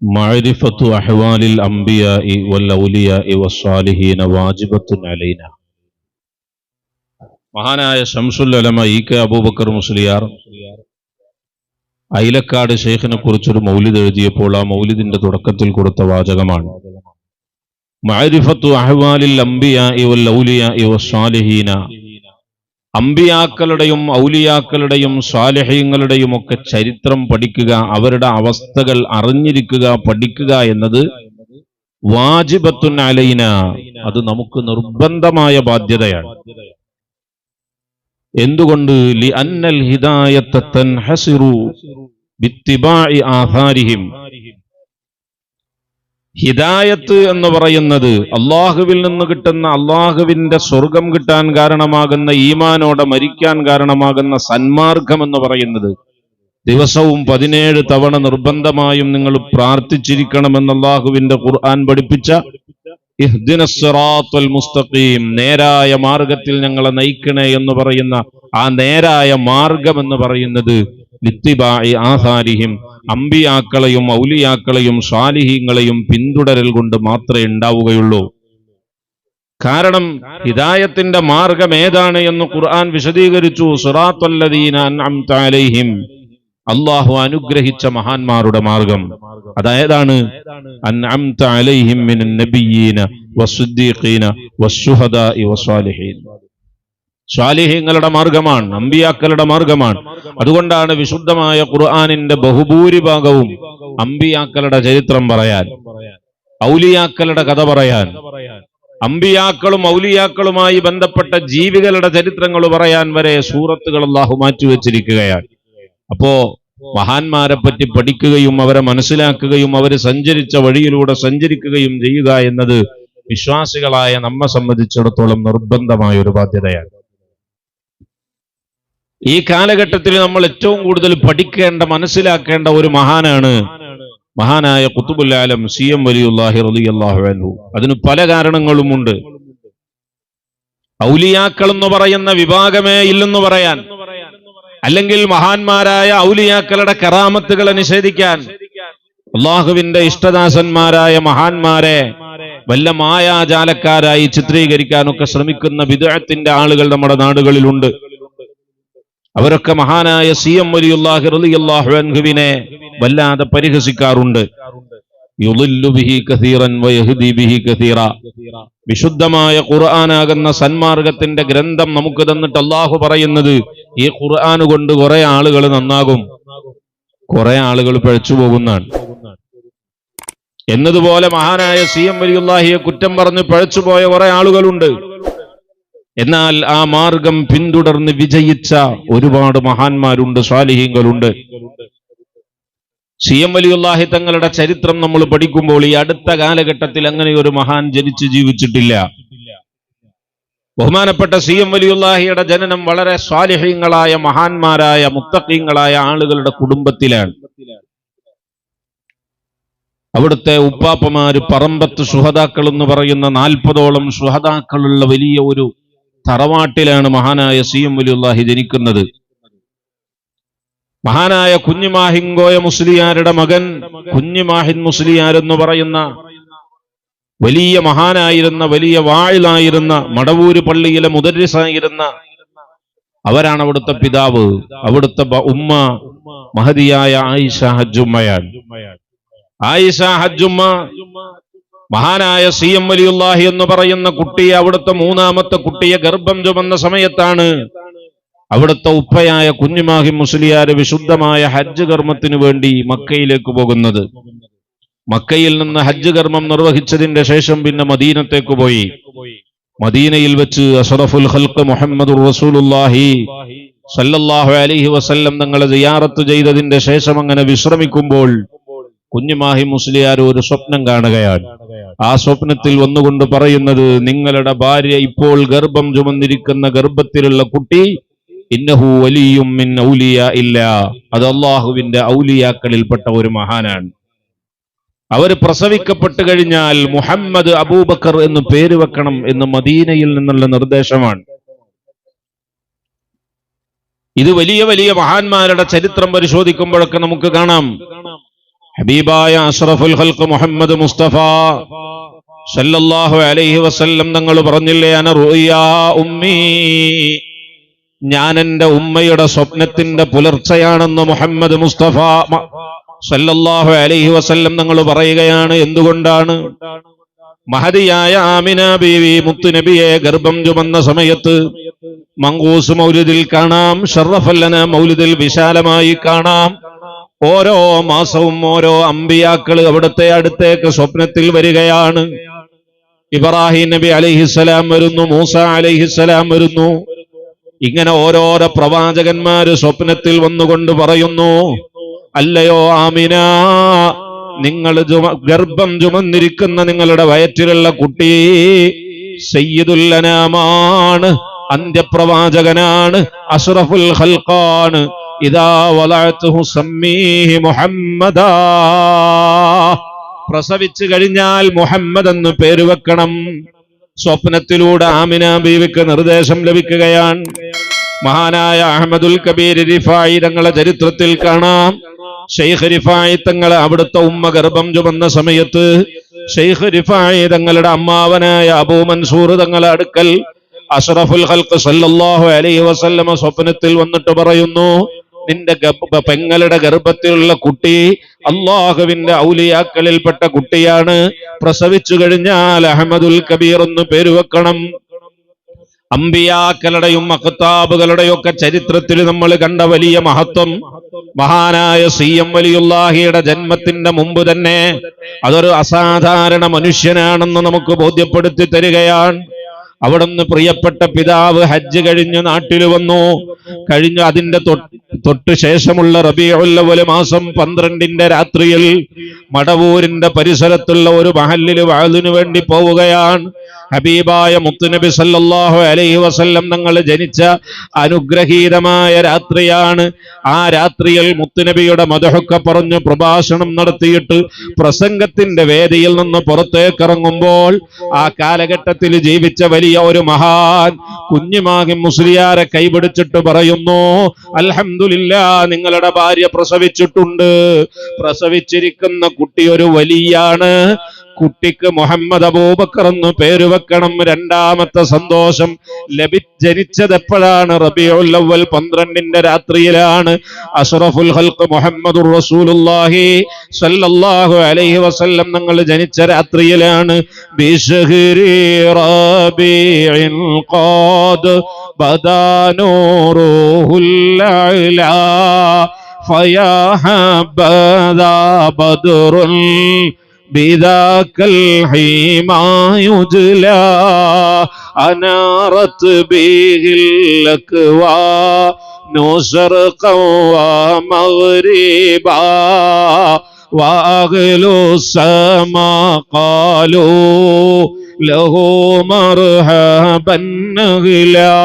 معرفة أحوال الأنبياء والأولياء والصالحين واجبة علينا. മഹാനായ ശംസുൽ ഉലമ ഇ.കെ. അബൂബക്കർ മുസ്ലിയാർ ഐലക്കാട് ശൈഖിനെ കുറിച്ചൊരു മൗലിദ് എഴുതിയപ്പോൾ ആ മൗലിദിന്റെ തുടക്കത്തിൽ കൊടുത്ത വാചകമാണ് മഅരിഫത്തു അഹ്വാലിൽ അംബിയാഇ വൽ ഔലിയാഇ വസ്സാലിഹീന. അംബിയാക്കളുടെയും ഔലിയാക്കളുടെയും സ്വാലിഹീങ്ങളുടെയും ഒക്കെ ചരിത്രം പഠിക്കുക, അവരുടെ അവസ്ഥകൾ അറിഞ്ഞിരിക്കുക, പഠിക്കുക എന്നത് വാജിബത്തുൻ അലൈന, അത് നമുക്ക് നിർബന്ധമായ ബാധ്യതയാണ്. എന്തുകൊണ്ട്? ലിഅന്നൽ ഹിദായത തൻഹസിറു ബിത്തിബാഇ ആഥാരിഹിം. ഹിദായത്ത് എന്ന് പറയുന്നത് അള്ളാഹുവിൽ നിന്ന് കിട്ടുന്ന, അള്ളാഹുവിന്റെ സ്വർഗം കിട്ടാൻ കാരണമാകുന്ന, ഈമാനോടെ മരിക്കാൻ കാരണമാകുന്ന സന്മാർഗം എന്ന് പറയുന്നത് ദിവസവും 17 തവണ നിർബന്ധമായും നിങ്ങൾ പ്രാർത്ഥിച്ചിരിക്കണമെന്ന് അള്ളാഹുവിന്റെ ഖുർആൻ പഠിപ്പിച്ച ഇഹ്ദിനസ് സിറാത്തൽ മുസ്തഖീം, നേരായ മാർഗത്തിൽ ഞങ്ങളെ നയിക്കണേ എന്ന് പറയുന്ന ആ നേരായ മാർഗം എന്ന് പറയുന്നത് ലിത്തിബാഇ ആസാരിഹിം, അംബിയാക്കളെയും ഔലിയാക്കളെയും സ്വാലിഹീങ്ങളെയും പിന്തുടരൽ കൊണ്ട് മാത്രമേ ഉണ്ടാവുകയുള്ളൂ. കാരണം ഹിദായത്തിന്റെ മാർഗം ഏതാണ് എന്ന് ഖുർആൻ വിശദീകരിച്ചു. സിറാത്തല്ലദീന അൻഅംത അലൈഹിം, അല്ലാഹു അനുഗ്രഹിച്ച മഹാന്മാരുടെ മാർഗം. അതായതാണ് അൻഅംത അലൈഹിം മിനൻ നബിയ്യീന വസ്സിദ്ദീഖീന വസ്ശുഹദാഇ വസ്സാലിഹീൻ. സ്വാലിഹീങ്ങളുടെ മാർഗമാണ്, അമ്പിയാക്കളുടെ മാർഗമാണ്. അതുകൊണ്ടാണ് വിശുദ്ധമായ ഖുർആനിന്റെ ബഹുഭൂരിഭാഗവും അമ്പിയാക്കളുടെ ചരിത്രം പറയാൻ, ഔലിയാക്കളുടെ കഥ പറയാൻ, അമ്പിയാക്കളും ഔലിയാക്കളുമായി ബന്ധപ്പെട്ട ജീവികളുടെ ചരിത്രങ്ങൾ പറയാൻ വരെ സൂറത്തുകൾ അല്ലാഹു മാറ്റിവെച്ചിരിക്കുകയാണ്. അപ്പോ മഹാന്മാരെ പറ്റി പഠിക്കുകയും അവരെ മനസ്സിലാക്കുകയും അവർ സഞ്ചരിച്ച വഴിയിലൂടെ സഞ്ചരിക്കുകയും ചെയ്യുക എന്നത് വിശ്വാസികളായ നമ്മെ സംബന്ധിച്ചിടത്തോളം നിർബന്ധമായ ഒരു ബാധ്യതയാണ്. ഈ കാലഘട്ടത്തിൽ നമ്മൾ ഏറ്റവും കൂടുതൽ പഠിക്കേണ്ട, മനസ്സിലാക്കേണ്ട ഒരു മഹാനാണ് മഹാനായ ഖുതുബുൽ ആലം സി.എം. വലിയുല്ലാഹി റളിയല്ലാഹു അൻഹു. അതിന് പല കാരണങ്ങളുമുണ്ട്. ഔലിയാക്കൾ എന്ന് പറയുന്ന വിഭാഗമേ ഇല്ലെന്ന് പറയാൻ, അല്ലെങ്കിൽ മഹാന്മാരായ ഔലിയാക്കളുടെ കറാമത്തുകളെ നിഷേധിക്കാൻ, അള്ളാഹുവിന്റെ ഇഷ്ടദാസന്മാരായ മഹാന്മാരെ വല്ല മായാജാലക്കാരായി ചിത്രീകരിക്കാനൊക്കെ ശ്രമിക്കുന്ന ബിദ്അത്തിന്റെ ആളുകൾ നമ്മുടെ നാടുകളിലുണ്ട്. അവരൊക്കെ മഹാനായ സി.എം. വലിയുല്ലാഹി റളിയല്ലാഹു അൻഹുവിനെ വല്ലാതെ പരിഹസിക്കാറുണ്ട്. യുളില്ലു ബിഹി കസീറൻ വയഹ്ദി ബിഹി കസീറ. വിശുദ്ധമായ ഖുർആനാകുന്ന സന്മാർഗത്തിന്റെ ഗ്രന്ഥം നമുക്ക് തന്നിട്ട് അല്ലാഹു പറയുന്നത് ഈ ഖുർആൻ കൊണ്ട് കുറെ ആളുകൾ നന്നാകും, കുറെ ആളുകൾ പിഴച്ചു പോകുന്നതാണ് എന്നതുപോലെ മഹാനായ സി.എം. വലിയുല്ലാഹിയെ കുറ്റം പറഞ്ഞ് പിഴച്ചുപോയ കുറെ ആളുകളുണ്ട്. എന്നാൽ ആ മാർഗം പിന്തുടർന്ന് വിജയിച്ച ഒരുപാട് മഹാന്മാരുണ്ട്, സ്വാലിഹീങ്ങളുണ്ട്. സി.എം. വലിയുല്ലാഹി തങ്ങളുടെ ചരിത്രം നമ്മൾ പഠിക്കുമ്പോൾ ഈ അടുത്ത കാലഘട്ടത്തിൽ അങ്ങനെ ഒരു മഹാൻ ജനിച്ച് ജീവിച്ചിട്ടില്ല. ബഹുമാനപ്പെട്ട സി.എം. വലിയുല്ലാഹിയുടെ ജനനം വളരെ സ്വാലിഹീങ്ങളായ മഹാന്മാരായ മുത്തഖീങ്ങളായ ആളുകളുടെ കുടുംബത്തിലാണ്. അവിടുത്തെ ഉപ്പാപ്പമാര് പറമ്പത്ത് ശുഹദാക്കൾ എന്ന് പറയുന്ന 40ഓളം ശുഹദാക്കളുള്ള വലിയ ഒരു തറവാട്ടിലാണ് മഹാനായ സി.എം. വലിയുല്ലാഹി ജനിക്കുന്നത്. മഹാനായ കുഞ്ഞിമാഹിൻകോയ മുസ്ലിയാരുടെ മകൻ കുഞ്ഞിമാഹിൻ മുസ്ലിയാർ എന്ന് പറയുന്ന വലിയ മഹാനായിരുന്ന, വലിയ വായിലായിരുന്ന, മടവൂര് പള്ളിയിലെ മുദർരിസായിരുന്ന അവരാണ് അവിടുത്തെ പിതാവ്. അവിടുത്തെ ഉമ്മ മഹദിയായ ആയിഷ ഹജ്ജുമ്മയാണ്. ആയിഷ ഹജ്ജുമ്മ മഹാനായ സി.എം. വലിയുല്ലാഹി എന്ന് പറയുന്ന കുട്ടിയെ, അവിടുത്തെ 3ാമത്തെ കുട്ടിയെ ഗർഭം ചുമന്ന സമയത്താണ് അവിടുത്തെ ഉപ്പയായ കുഞ്ഞിമാഹിൻ മുസ്ലിയാര് വിശുദ്ധമായ ഹജ്ജ് കർമ്മത്തിന് വേണ്ടി മക്കയിലേക്ക് പോകുന്നത്. മക്കയിൽ നിന്ന് ഹജ്ജ് കർമ്മം നിർവഹിച്ചതിന്റെ ശേഷം പിന്നെ മദീനത്തേക്ക് പോയി. മദീനയിൽ വെച്ച് അഷ്റഫുൽ ഖൽഖ് മുഹമ്മദുർ റസൂലുള്ളാഹി സല്ലല്ലാഹു അലൈഹി വസല്ലം തങ്ങളെ സിയാറത്ത് ചെയ്തതിന്റെ ശേഷം അങ്ങനെ വിശ്രമിക്കുമ്പോൾ കുഞ്ഞിമാഹിൻ മുസ്ലിയാർ ഒരു സ്വപ്നം കാണുകയാണ്. ആ സ്വപ്നത്തിൽ വന്നുകൊണ്ട് പറയുന്നത്, നിങ്ങളുടെ ഭാര്യ ഇപ്പോൾ ഗർഭം ചുമന്നിരിക്കുന്ന ഗർഭത്തിലുള്ള കുട്ടി ഇന്നഹു വലിയും മിൻ ഔലിയാ ഇല്ല, അത് അള്ളാഹുവിന്റെ ഔലിയാക്കളിൽപ്പെട്ട ഒരു മഹാനാണ്. അവർ പ്രസവിക്കപ്പെട്ടു കഴിഞ്ഞാൽ മുഹമ്മദ് അബൂബക്കർ എന്ന് പേര് വെക്കണം എന്ന് മദീനയിൽ നിന്നുള്ള നിർദ്ദേശമാണ്. ഇത് വലിയ വലിയ മഹാന്മാരുടെ ചരിത്രം പരിശോധിക്കുമ്പോഴൊക്കെ നമുക്ക് കാണാം. ഹബീബായ അഷ്റഫുൽ ഖൽഖ് മുഹമ്മദ് മുസ്തഫ സല്ലല്ലാഹു അലൈഹി വസല്ലം തങ്ങൾ പറഞ്ഞില്ലേ, അന റുയാ ഉമ്മീ, ഞാൻ എൻ്റെ ഉമ്മയുടെ സ്വപ്നത്തിന്റെ പുലർച്ചയാണെന്ന് മുഹമ്മദ് മുസ്തഫ സല്ലല്ലാഹു അലൈഹി വസല്ലം തങ്ങൾ പറയുകയാണ്. എന്തുകൊണ്ടാണ്? മഹദിയായ ആമിന ബീവി മുത്തുനബിയെ ഗർഭം ചുമന്ന സമയത്ത് മങ്കൂസ് മൗലിദിൽ കാണാം, ഷറഫല്ലന മൗലിദിൽ വിശാലമായി കാണാം, ഓരോ മാസവും ഓരോ അമ്പിയാക്കൾ അവിടുത്തെ അടുത്തേക്ക് സ്വപ്നത്തിൽ വരികയാണ്. ഇബ്രാഹിം നബി അലൈഹിസ്സലാം വരുന്നു, മൂസ അലൈഹിസ്സലാം വരുന്നു. ഇങ്ങനെ ഓരോരോ പ്രവാചകന്മാര് സ്വപ്നത്തിൽ വന്നുകൊണ്ട് പറയുന്നു, അല്ലയോ ആമിന, നിങ്ങൾ ഗർഭം ചുമന്നിരിക്കുന്ന നിങ്ങളുടെ വയറ്റിലുള്ള കുട്ടി സയ്യിദുൽ അനാമാണ്, അന്ത്യപ്രവാചകനാണ്, അഷ്റഫുൽ ഖൽഖാണ്. ഇദാ വളഅതുഹു സമ്മീഹി മുഹമ്മദാ, പ്രസവിച്ചു കഴിഞ്ഞാൽ മുഹമ്മദ് എന്ന് പേര് വെക്കണം. സ്വപ്നത്തിലൂടെ ആമിന ബീവിക്ക് നിർദ്ദേശം ലഭിക്കുകയാണ്. മഹാനായ അഹ്മദുൽ കബീർ റിഫായി തങ്ങളെ ചരിത്രത്തിൽ കാണാം. ഷെയ്ഖ് റിഫായി തങ്ങളെ അവിടുത്തെ ഉമ്മ ഗർഭം ചുമന്ന സമയത്ത് ഷെയ്ഖ് റിഫായി തങ്ങളുടെ അമ്മാവനായ അബൂ മൻസൂർ തങ്ങളെ അടുക്കൽ അഷ്റഫുൽ ഖൽഖ് സല്ലല്ലാഹു അലൈഹി വസല്ലമ സ്വപ്നത്തിൽ വന്നിട്ട് പറയുന്നു, നിന്റെ പെങ്ങളുടെ ഗർഭത്തിലുള്ള കുട്ടി അള്ളാഹുവിന്റെ ഔലിയാക്കളിൽപ്പെട്ട കുട്ടിയാണ്, പ്രസവിച്ചു കഴിഞ്ഞാൽ അഹ്മദുൽ കബീർ എന്ന് പേര് വെക്കണം. അമ്പിയാക്കളുടെയും അഖ്താബുകളുടെയും ഒക്കെ ചരിത്രത്തിൽ നമ്മൾ കണ്ട വലിയ മഹത്വം മഹാനായ സി.എം. വലിയുല്ലാഹിയുടെ ജന്മത്തിന്റെ മുമ്പ് തന്നെ അതൊരു അസാധാരണ മനുഷ്യനാണെന്ന് നമുക്ക് ബോധ്യപ്പെടുത്തി തരികയാണ്. അവിടുന്ന് പ്രിയപ്പെട്ട പിതാവ് ഹജ്ജ് കഴിഞ്ഞ് നാട്ടിൽ വന്നു. കഴിഞ്ഞ അതിന്റെ തൊട്ട് ശേഷമുള്ള റബീഉൽ അവ്വൽ മാസം 12 രാത്രിയിൽ മടവൂരിന്റെ പരിസരത്തുള്ള ഒരു മഹല്ലിൽ വഅദിനു വേണ്ടി പോവുകയാണ്. ഹബീബായ മുത്തുനബി സല്ലല്ലാഹു അലൈഹി വസല്ലം തങ്ങൾ ജനിച്ച അനുഗ്രഹീതമായ രാത്രിയാണ്. ആ രാത്രിയിൽ മുത്തുനബിയുടെ മദഹൊക്കെ പറഞ്ഞു പ്രഭാഷണം നടത്തിയിട്ട് പ്രസംഗത്തിന്റെ വേദിയിൽ നിന്ന് പുറത്തേക്കിറങ്ങുമ്പോൾ ആ കാലഘട്ടത്തിൽ ജീവിച്ച വലിയ ഒരു മഹാൻ കുഞ്ഞുമാകി മുസ്ലിയാരെ കൈപിടിച്ചിട്ട് പറയുന്നു, അൽഹംദുലില്ലാഹ്, നിങ്ങളുടെ ഭാര്യ പ്രസവിച്ചിട്ടുണ്ട്. പ്രസവിച്ചിരിക്കുന്ന കുട്ടി ഒരു വലിയാണ്. കുട്ടിക്ക് മുഹമ്മദ് അബൂബക്കർ എന്ന് പേര് വെക്കണം. രണ്ടാമത്തെ സന്തോഷം ജനിച്ചത് എപ്പോഴാണ്? റബീഉൽ അവ്വൽ 12 രാത്രിയിലാണ്. അഷ്റഫുൽ ഖൽഖ് മുഹമ്മദുർ റസൂലുള്ളാഹി സ്വല്ലല്ലാഹു അലൈഹി വസല്ലം തങ്ങൾ ജനിച്ച രാത്രിയിലാണ്. ബിശഹരി റബീഇൽ ഖാദ് ബദാ നൂറുൽ അലാ ഫയാ ഹബദാ ബദ്റുൽ بذاك الحما يجلى أنارت به الأكوان شرقا ومغربا وأهل السماء قالوا له مرحبا أهلا.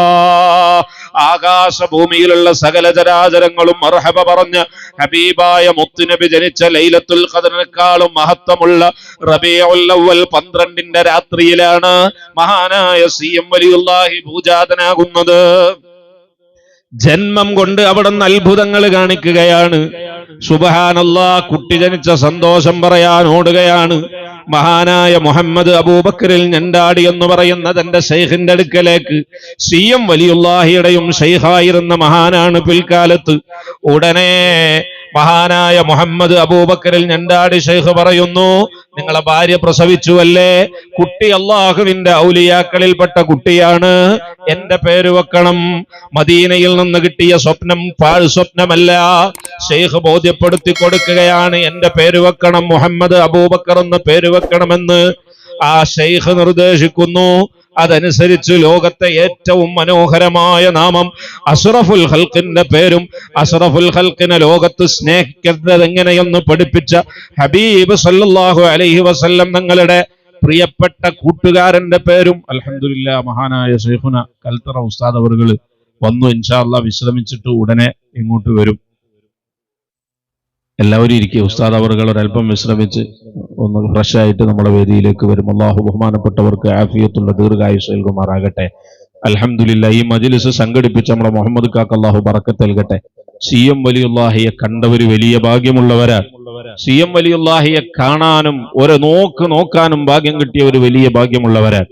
ആകാശഭൂമിയിലുള്ള സകല ചരാചരങ്ങളും മർഹബ പറഞ്ഞ ഹബീബായ മുത്തുനബി ജനിച്ച ലൈലത്തുൽ ഖദ്റിനേക്കാളും മഹത്വമുള്ള റബീഉൽ അവ്വൽ 12 രാത്രിയിലാണ് മഹാനായ സി.എം. വലിയുല്ലാഹി ഭൂജാതനാകുന്നത്. ജന്മം കൊണ്ട് അവിടുന്ന് അത്ഭുതങ്ങൾ കാണിക്കുകയാണ്. സുബ്ഹാനല്ലാഹ്, കുട്ടി ജനിച്ച സന്തോഷം പറയാൻ ഓടുകയാണ്. മഹാനായ മുഹമ്മദ് അബൂബക്കറിൽ ഞണ്ടാടി എന്ന് പറയുന്ന തന്റെ ശൈഖിന്റെ അടുക്കലേക്ക്, സി.എം. വലിയുല്ലാഹിയുടെയും ശൈഖായിരുന്ന മഹാനാണ് പിൽക്കാലത്ത്. ഉടനെ മഹാനായ മുഹമ്മദ് അബൂബക്കറിൽ ഞണ്ടാടി ശൈഖ് പറയുന്നു, നിങ്ങളെ ഭാര്യ പ്രസവിച്ചുവല്ലേ? കുട്ടി അള്ളാഹുവിന്റെ ഔലിയാക്കളിൽപ്പെട്ട കുട്ടിയാണ്, എന്റെ പേര് വെക്കണം. മദീനയിൽ നിന്ന് കിട്ടിയ സ്വപ്നം പാഴ് സ്വപ്നമല്ല. ശൈഖ് ബോധ്യപ്പെടുത്തി കൊടുക്കുകയാണ്, എന്റെ പേര് വെക്കണം, മുഹമ്മദ് അബൂബക്കർ എന്ന് പേര് വെക്കണമെന്ന്. ആ ശൈഖ് നിർദ്ദേശിക്കുന്നു. അതനുസരിച്ച് ലോകത്തെ ഏറ്റവും മനോഹരമായ നാമം അഷ്റഫുൽ ഖൽഖിന്റെ പേരും അഷ്റഫുൽ ഖൽഖിനെ ലോകത്ത് സ്നേഹിക്കുന്നത് എങ്ങനെയെന്ന് പഠിപ്പിച്ച ഹബീബ് സല്ലല്ലാഹു അലൈഹി വസല്ലം തങ്ങളുടെ പ്രിയപ്പെട്ട കൂട്ടുകാരന്റെ പേരും. അൽഹംദുലില്ലാ, മഹാനായ ശൈഖുന കൽത്തറ ഉസ്താദ് അവറുകൾ വന്നു. ഇൻഷാ അല്ലാഹ് വിശ്രമിച്ചിട്ട് ഉടനെ ഇങ്ങോട്ട് വരും. എല്ലാവരും ഇരിക്കുക. ഉസ്താദ് അവറുകൾ ഒരല്പം വിശ്രമിച്ച് ഒന്ന് ഫ്രഷ് ആയിട്ട് നമ്മുടെ വേദിയിലേക്ക് വരും. അല്ലാഹു ബഹുമാനപ്പെട്ടവർക്ക് ആഫിയത്തുള്ള ദീർഘായുസ്സ് നൽകുമാറാകട്ടെ. അൽഹംദുലില്ലാഹ് ഈ മജ്ലിസ് സംഘടിപ്പിച്ച നമ്മുടെ മുഹമ്മദ് കാക്ക അല്ലാഹു ബറക്കത്ത് നൽകട്ടെ. CM വലിയുല്ലാഹിയെ കണ്ടവര് വലിയ ഭാഗ്യമുള്ളവരാ. CM വലിയുല്ലാഹിയെ കാണാനും ഒരു നോക്കാനും ഭാഗ്യം കിട്ടിയ ഒരു വലിയ ഭാഗ്യമുള്ളവരാ.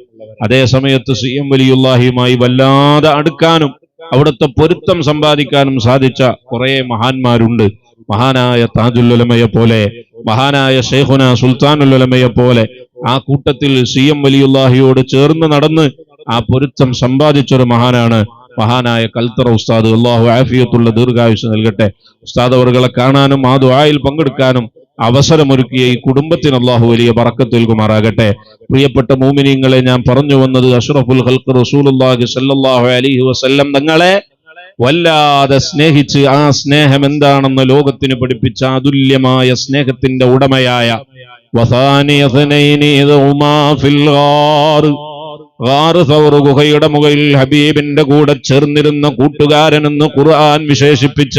അതേ സമയത്ത് CM വലിയുല്ലാഹിയുമായി വല്ലാതെ അടുക്കാനും അവിടുത്തെ പൊരുത്തം സമ്പാദിക്കാനും സാധിച്ച കുറെ മഹാന്മാരുണ്ട്. മഹാനായ താജുൽ ഉലമയെ പോലെ, മഹാനായ ശൈഖുന സുൽത്താനുൽ ഉലമയെ പോലെ ആ കൂട്ടത്തിൽ CM വലിയുല്ലാഹിയോട് ചേർന്ന് നടന്ന് ആ പൊരുത്തം സമ്പാദിച്ചൊരു മഹാനാണ് മഹാനായ കൽത്തറ ഉസ്താദ്. അല്ലാഹു ആഫിയത്തുള്ള ദീർഘായുസ് നൽകട്ടെ. ഉസ്താദ് അവറുകളെ കാണാനും ആ ദുആയിൽ പങ്കെടുക്കാനും അവസരമൊരുക്കിയ ഈ കുടുംബത്തിന് അല്ലാഹു വലിയ ബറക്കത്ത് നൽകുമാറാകട്ടെ. പ്രിയപ്പെട്ട മുഅ്മിനീങ്ങളെ, ഞാൻ പറഞ്ഞു വന്നത് അഷ്റഫുൽ ഖൽഖ് റസൂലുള്ളാഹി സ്വല്ലല്ലാഹു അലൈഹി വസല്ലം തങ്ങളെ വല്ലാതെ സ്നേഹിച്ച് ആ സ്നേഹം എന്താണെന്ന് ലോകത്തിന് പഠിപ്പിച്ച അതുല്യമായ സ്നേഹത്തിന്റെ ഉടമയായ ഗുഹയുടെ മുകളിൽ ഹബീബിന്റെ കൂടെ ചേർന്നിരുന്ന കൂട്ടുകാരനെന്ന് ഖുർആൻ വിശേഷിപ്പിച്ച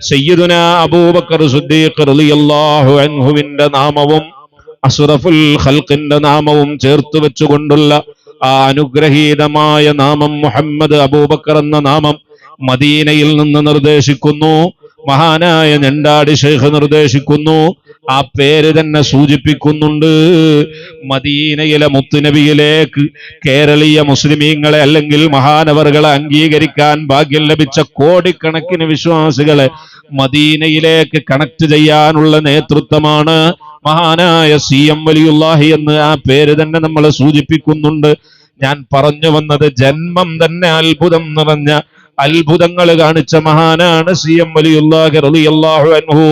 സയ്യിദുനാ അബൂബക്കർ സിദ്ദീഖ് റളിയല്ലാഹു അൻഹുവിന്റെ നാമവും അഷ്റഫുൽ ഖൽഖിന്റെ നാമവും ചേർത്ത് വെച്ചുകൊണ്ടുള്ള ആ അനുഗ്രഹീതമായ നാമം മുഹമ്മദ് അബൂബക്കർ എന്ന നാമം മദീനയിൽ നിന്ന് നിർദ്ദേശിക്കുന്നു. മഹാനായ ഞണ്ടാടി ശൈഖ് നിർദ്ദേശിക്കുന്നു. ആ പേര് തന്നെ സൂചിപ്പിക്കുന്നുണ്ട്, മദീനയിലെ മുത്തുനബിയിലേക്ക് കേരളീയ മുസ്ലിമീങ്ങളെ അല്ലെങ്കിൽ മഹാനവറുകളെ അംഗീകരിക്കാൻ ഭാഗ്യം ലഭിച്ച കോടിക്കണക്കിന് വിശ്വാസികളെ മദീനയിലേക്ക് കണക്ട് ചെയ്യാനുള്ള നേതൃത്വമാണ് മഹാനായ CM വലിയുല്ലാഹി എന്ന് ആ പേര് തന്നെ നമ്മളെ സൂചിപ്പിക്കുന്നുണ്ട്. ഞാൻ പറഞ്ഞു വന്നത് ജന്മം തന്നെ അത്ഭുതം നിറഞ്ഞ അത്ഭുതങ്ങൾ കാണിച്ച മഹാനാണ് CM വലിയുല്ലാഹി റളിയല്ലാഹു അൻഹു.